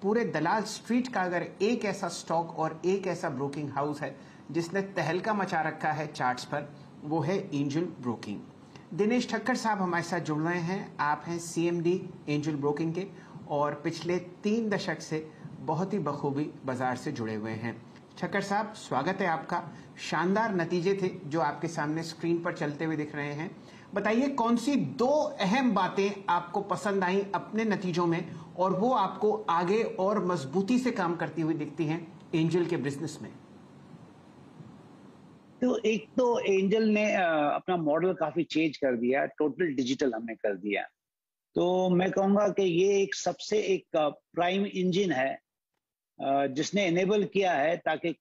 पूरे दलाल स्ट्रीट का अगर एक ऐसा स्टॉक और एक ऐसा ब्रोकिंग हाउस है जिसने तहलका मचा रखा है चार्ट्स पर, वो है एंजल ब्रोकिंग। दिनेश ठक्कर साहब हमारे साथ जुड़ रहे हैं। आप हैं सीएमडी एंजल ब्रोकिंग के और पिछले 3 दशक से बहुत ही बखूबी बाजार से जुड़े हुए हैं। ठक्कर साहब, स्वागत है आपका। शानदार नतीजे थे जो आपके सामने स्क्रीन पर चलते हुए दिख रहे हैं। बताइए, कौन सी 2 अहम बातें आपको पसंद आई अपने नतीजों में और वो आपको आगे और मजबूती से काम करती हुई दिखती हैं एंजल के बिजनेस में? तो एक तो एंजल ने अपना मॉडल काफी चेंज कर दिया, टोटल डिजिटल हमने कर दिया। तो मैं कहूंगा कि ये एक सबसे एक प्राइम इंजन है जिसने एनेबल किया है ताकि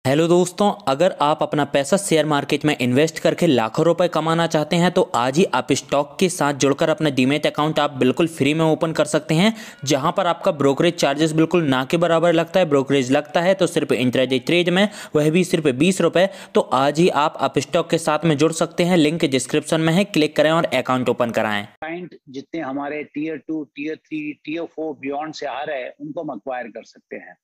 हेलो दोस्तों, अगर आप अपना पैसा शेयर मार्केट में इन्वेस्ट करके लाखों रुपए कमाना चाहते हैं तो आज ही आप स्टॉक के साथ जुड़कर अपना डीमैट अकाउंट आप बिल्कुल फ्री में ओपन कर सकते हैं, जहां पर आपका ब्रोकरेज चार्जेस बिल्कुल ना के बराबर लगता है। ब्रोकरेज लगता है तो सिर्फ इंट्राडे ट्रेड में, वह भी सिर्फ 20 रुपए। तो आज ही आप स्टॉक के साथ में जुड़ सकते हैं, लिंक डिस्क्रिप्शन में है, क्लिक करें और अकाउंट ओपन कराएं। क्लाइंट जितने हमारे टीयर 2, टीयर 3, टीयर 4 बियॉन्ड से आ रहे हैं उनको हम अक्वायर कर सकते हैं।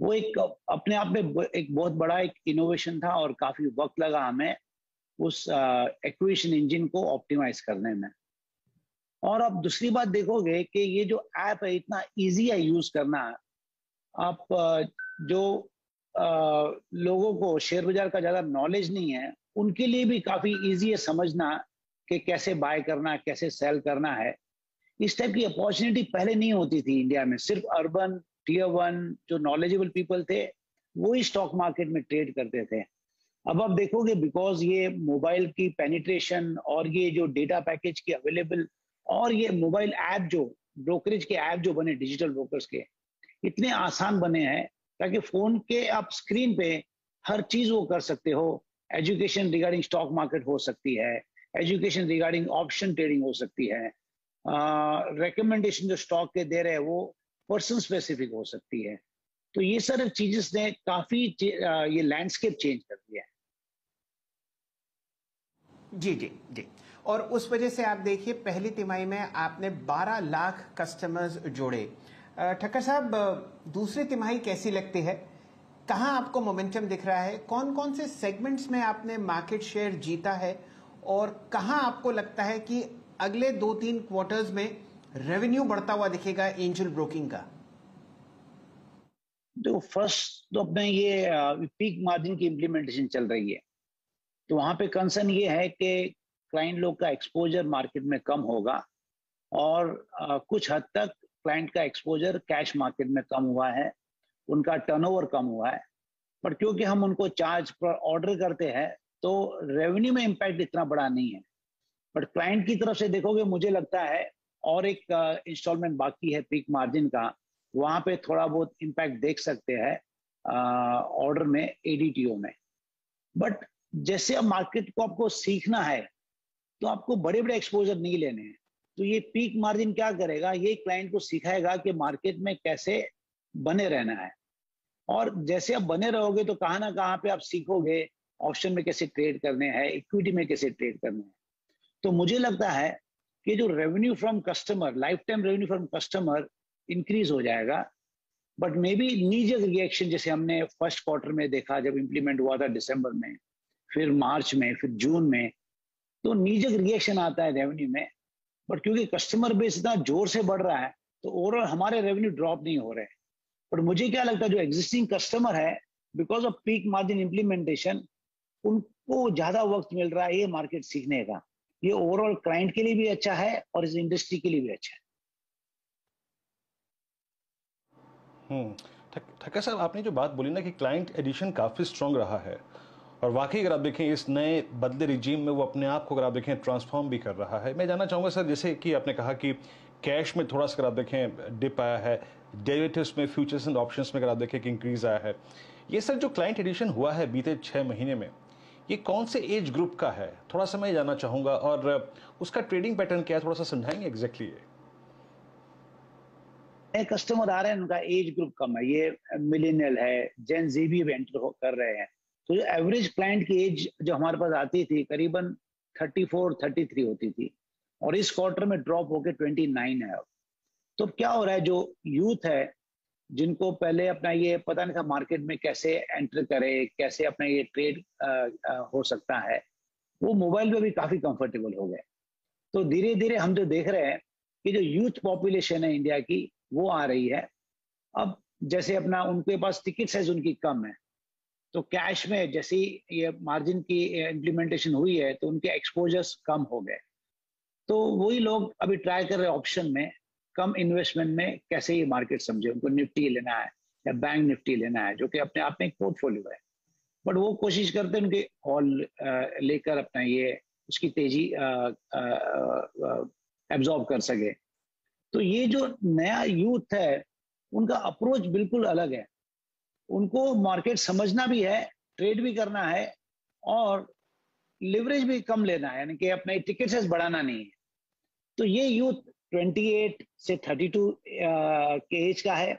वो एक अपने आप में एक बहुत बड़ा एक इनोवेशन था और काफी वक्त लगा हमें उस एक्विजिशन इंजन को ऑप्टिमाइज करने में। और अब दूसरी बात देखोगे कि ये जो ऐप है इतना इजी है यूज करना। आप जो लोगों को शेयर बाजार का ज्यादा नॉलेज नहीं है उनके लिए भी काफी इजी है समझना कि कैसे बाय करना, कैसे सेल करना है। इस टाइप की अपॉर्चुनिटी पहले नहीं होती थी इंडिया में। सिर्फ अर्बन टीयर 1 जो नॉलेजेबल पीपल थे वो ही स्टॉक मार्केट में ट्रेड करते थे। अब आप देखोगे बिकॉज ये मोबाइल की पेनिट्रेशन और ये जो डेटा पैकेज की अवेलेबल और ये मोबाइल ऐप जो ब्रोकरेज के ऐप जो बने डिजिटल ब्रोकर्स के इतने आसान बने हैं ताकि फोन के आप स्क्रीन पे हर चीज वो कर सकते हो। एजुकेशन रिगार्डिंग स्टॉक मार्केट हो सकती है, एजुकेशन रिगार्डिंग ऑप्शन ट्रेडिंग हो सकती है, रिकमेंडेशन जो स्टॉक के दे रहे हैं वो पर्सन स्पेसिफिक हो सकती है। तो ये सारे चीजेस ने काफी ये लैंडस्केप चेंज कर दिया है। जी जी जी। और उस वजह से आप देखिए, पहली तिमाही में आपने 12 लाख कस्टमर्स जोड़े। ठक्कर साहब, दूसरी तिमाही कैसी लगती है? कहाँ आपको मोमेंटम दिख रहा है? कौन कौन से सेगमेंट्स में आपने मार्केट शेयर जीता है और कहाँ आपको लगता है कि अगले 2-3 क्वार्टर्स में रेवेन्यू बढ़ता हुआ दिखेगा एंजल ब्रोकिंग का? तो फर्स्ट तो अपने ये पीक मार्जिन की इम्प्लीमेंटेशन चल रही है। तो वहां पे कंसर्न ये है कि क्लाइंट लोग का एक्सपोजर मार्केट में कम होगा और कुछ हद तक क्लाइंट का एक्सपोजर कैश मार्केट में कम हुआ है, उनका टर्नओवर कम हुआ है। पर क्योंकि हम उनको चार्ज पर ऑर्डर करते हैं तो रेवेन्यू में इम्पैक्ट इतना बड़ा नहीं है। बट क्लाइंट की तरफ से देखोगे मुझे लगता है और एक इंस्टॉलमेंट बाकी है पीक मार्जिन का, वहां पे थोड़ा बहुत इम्पैक्ट देख सकते हैं ऑर्डर में, एडीटीओ में। बट जैसे अब मार्केट को आपको सीखना है तो आपको बड़े बड़े एक्सपोजर नहीं लेने हैं। तो ये पीक मार्जिन क्या करेगा, ये क्लाइंट को सिखाएगा कि मार्केट में कैसे बने रहना है। और जैसे आप बने रहोगे तो कहाँ ना कहाँ पे आप सीखोगे ऑप्शन में कैसे ट्रेड करने हैं, इक्विटी में कैसे ट्रेड करने हैं। तो मुझे लगता है कि जो revenue from customer, life time revenue from customer increase हो जाएगा। बट मे बी नीजक रिएक्शन जैसे हमने फर्स्ट क्वार्टर में देखा जब इंप्लीमेंट हुआ था दिसंबर में, फिर मार्च में, फिर जून में, तो नीजक रिएक्शन आता है रेवेन्यू में। बट क्योंकि कस्टमर बेस इतना जोर से बढ़ रहा है तो ओवरऑल हमारे रेवेन्यू ड्रॉप नहीं हो रहे। पर मुझे क्या लगता है जो एग्जिस्टिंग कस्टमर है because off peak margin implementation उनको ज्यादा वक्त मिल रहा है ये मार्केट सीखने का। ये ओवरऑल क्लाइंट के लिए भी अच्छा है और इस इंडस्ट्री के लिए भी अच्छा है। ठक्कर साहब, आपने जो बात बोली ना कि क्लाइंट एडिशन काफ़ी स्ट्रांग रहा है और वाकई अगर आप देखें इस नए बदले रिजीम में वो अपने आप को अगर आप देखें ट्रांसफॉर्म भी कर रहा है। मैं जानना चाहूँगा सर, जैसे कि आपने कहा कि कैश में थोड़ा सा अगर आप देखें डिप आया है, डेरिवेटिव्स में, फ्यूचर्स एंड ऑप्शंस में अगर आप देखें कि इंक्रीज आया है। ये सर जो क्लाइंट एडिशन हुआ है बीते 6 महीने में, ये कौन से एज ग्रुप का है? थोड़ा सा मैं जानना चाहूँगा और उसका ट्रेडिंग पैटर्न क्या है, थोड़ा सा समझाएंगे एग्जैक्टली ये। नए कस्टमर आ रहे हैं उनका एज ग्रुप कम है, ये मिलेनियल है, जेन जी भी एंटर कर रहे हैं। तो जो एवरेज क्लाइंट की एज जो हमारे पास आती थी करीबन 34-33 होती थी और इस क्वार्टर में ड्रॉप होकर 29 है अब। तो क्या हो रहा है, जो यूथ है जिनको पहले अपना ये पता नहीं था मार्केट में कैसे एंटर करे, कैसे अपना ये ट्रेड हो सकता है, वो मोबाइल पे भी काफी कंफर्टेबल हो गए। तो धीरे धीरे हम जो देख रहे हैं कि जो यूथ पॉपुलेशन है इंडिया की वो आ रही है। अब जैसे अपना उनके पास टिकट साइज उनकी कम है, तो कैश में जैसे ये मार्जिन की इम्प्लीमेंटेशन हुई है तो उनके एक्सपोजर्स कम हो गए। तो वही लोग अभी ट्राई कर रहे हैं ऑप्शन में कम इन्वेस्टमेंट में कैसे ये मार्केट समझे, उनको निफ्टी लेना है या बैंक निफ्टी लेना है जो कि अपने आप में एक पोर्टफोलियो है, बट वो कोशिश करते हैं उनके कॉल लेकर अपना ये उसकी तेजी एब्जॉर्ब कर सके। तो ये जो नया यूथ है उनका अप्रोच बिल्कुल अलग है। उनको मार्केट समझना भी है, ट्रेड भी करना है और लिवरेज भी कम लेना है, यानी कि अपने टिकट साइज बढ़ाना नहीं है। तो ये यूथ 28 से 32 के एज का है।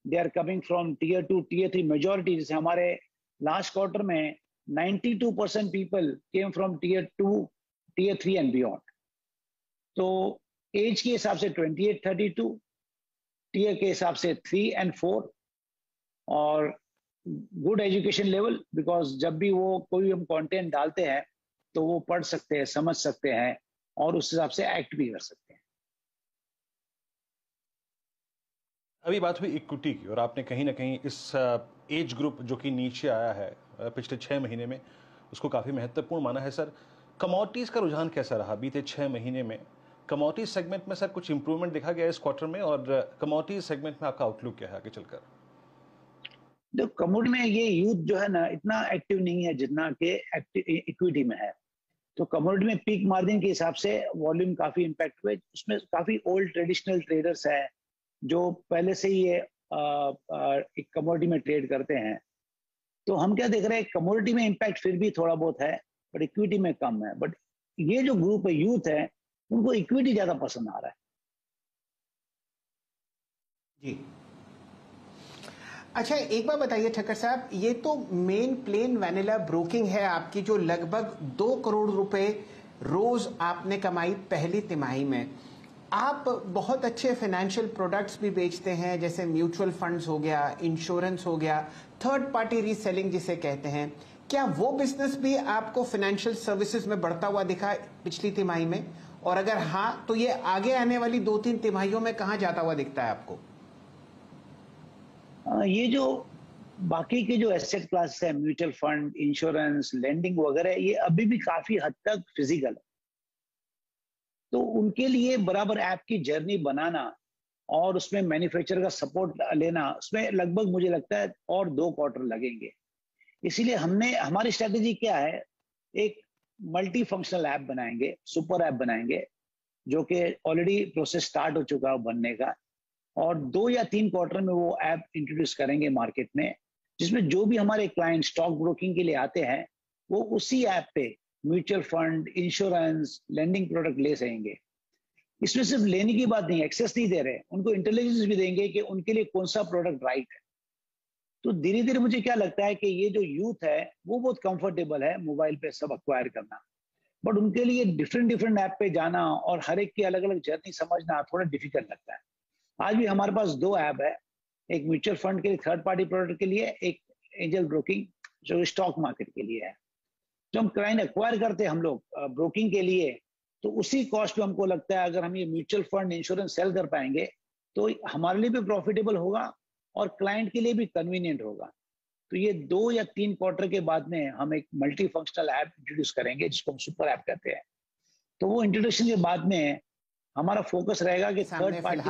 They are coming from tier 2 tier 3 majority. जैसे हमारे लास्ट क्वार्टर में 92% people came from tier 2 tier 3 and beyond. तो एज के हिसाब से 28-32, टीयर के हिसाब से 3 and 4 और गुड एजुकेशन लेवल, बिकॉज जब भी वो कोई हम कंटेंट डालते हैं तो वो पढ़ सकते हैं, समझ सकते हैं और उस हिसाब से एक्ट भी कर सकते हैं। अभी बात हुई इक्विटी की और आपने कहीं ना कहीं इस एज ग्रुप जो कि नीचे आया है पिछले 6 महीने में उसको काफ़ी महत्वपूर्ण माना है। सर, कमोडिटीज़ का रुझान कैसा रहा बीते 6 महीने में? कमोडिटीज सेगमेंट में सर कुछ इंप्रूवमेंट देखा गया इस क्वार्टर में और कमोडिटीज सेगमेंट में आपका आउटलुक क्या है आगे चलकर? जो कमोडिटी में ये यूथ जो है ना इतना एक्टिव नहीं है जितना कि इक्विटी में है। तो कमोडिटी में पीक मार्जिन के हिसाब से वॉल्यूम काफी इम्पैक्ट हुए। उसमें काफी ओल्ड ट्रेडिशनल ट्रेडर्स हैं जो पहले से ही ये एक कमोडिटी में ट्रेड करते हैं। तो हम क्या देख रहे हैं, कमोडिटी में इम्पैक्ट फिर भी थोड़ा बहुत है बट इक्विटी में कम है। बट ये जो ग्रुप है यूथ है उनको इक्विटी ज्यादा पसंद आ रहा है। जी अच्छा, एक बार बताइए ठक्कर साहब, ये तो मेन प्लेन वैनिला ब्रोकिंग है आपकी जो लगभग 2 करोड़ रुपए रोज आपने कमाई पहली तिमाही में। आप बहुत अच्छे फाइनेंशियल प्रोडक्ट्स भी बेचते हैं जैसे म्यूचुअल फंड्स हो गया, इंश्योरेंस हो गया, थर्ड पार्टी रीसेलिंग जिसे कहते हैं। क्या वो बिजनेस भी आपको फाइनेंशियल सर्विसेज में बढ़ता हुआ दिखा पिछली तिमाही में? और अगर हाँ तो ये आगे आने वाली 2-3 तिमाहियों में कहां जाता हुआ दिखता है आपको? ये जो बाकी के जो एसेट क्लासेस है, म्यूचुअल फंड, इंश्योरेंस, लेंडिंग वगैरह, ये अभी भी काफी हद तक फिजिकल है। तो उनके लिए बराबर ऐप की जर्नी बनाना और उसमें मैन्युफैक्चरर का सपोर्ट लेना, उसमें लगभग मुझे लगता है और 2 क्वार्टर लगेंगे। इसीलिए हमारी स्ट्रेटेजी क्या है, एक मल्टी फंक्शनल ऐप बनाएंगे, सुपर ऐप बनाएंगे जो कि ऑलरेडी प्रोसेस स्टार्ट हो चुका है बनने का, और 2 या 3 क्वार्टर में वो ऐप इंट्रोड्यूस करेंगे मार्केट में, जिसमें जो भी हमारे क्लाइंट स्टॉक ब्रोकिंग के लिए आते हैं वो उसी ऐप पे mutual fund, insurance, lending product ले सकेंगे। इसमें सिर्फ लेने की बात नहीं, एक्सेस नहीं दे रहे, उनको इंटेलिजेंस भी देंगे कि उनके लिए कौन सा प्रोडक्ट राइट है। तो धीरे धीरे मुझे क्या लगता है कि ये जो यूथ है वो बहुत कंफर्टेबल है मोबाइल पे सब अक्वायर करना, बट उनके लिए डिफरेंट ऐप पे जाना और हर एक की अलग अलग जर्नी समझना थोड़ा डिफिकल्ट लगता है। आज भी हमारे पास 2 ऐप है, एक म्यूचुअल फंड के लिए थर्ड पार्टी प्रोडक्ट के लिए, एक एंजल ब्रोकिंग जो स्टॉक मार्केट के लिए है। जो हम क्लाइंट एक्वायर करते हैं हम लोग ब्रोकिंग के लिए, तो उसी कॉस्ट पे हमको लगता है अगर हम ये म्यूचुअल फंड, इंश्योरेंस सेल कर पाएंगे तो हमारे लिए भी प्रॉफिटेबल होगा और क्लाइंट के लिए भी कन्वीनियंट होगा। तो ये 2 या 3 क्वार्टर के बाद में हम एक मल्टी फंक्शनल ऐप इंट्रोड्यूस करेंगे जिसको हम सुपर ऐप कहते हैं। तो वो इंट्रोडक्शन के बाद में हमारा फोकस रहेगा कि थर्ड पार्टी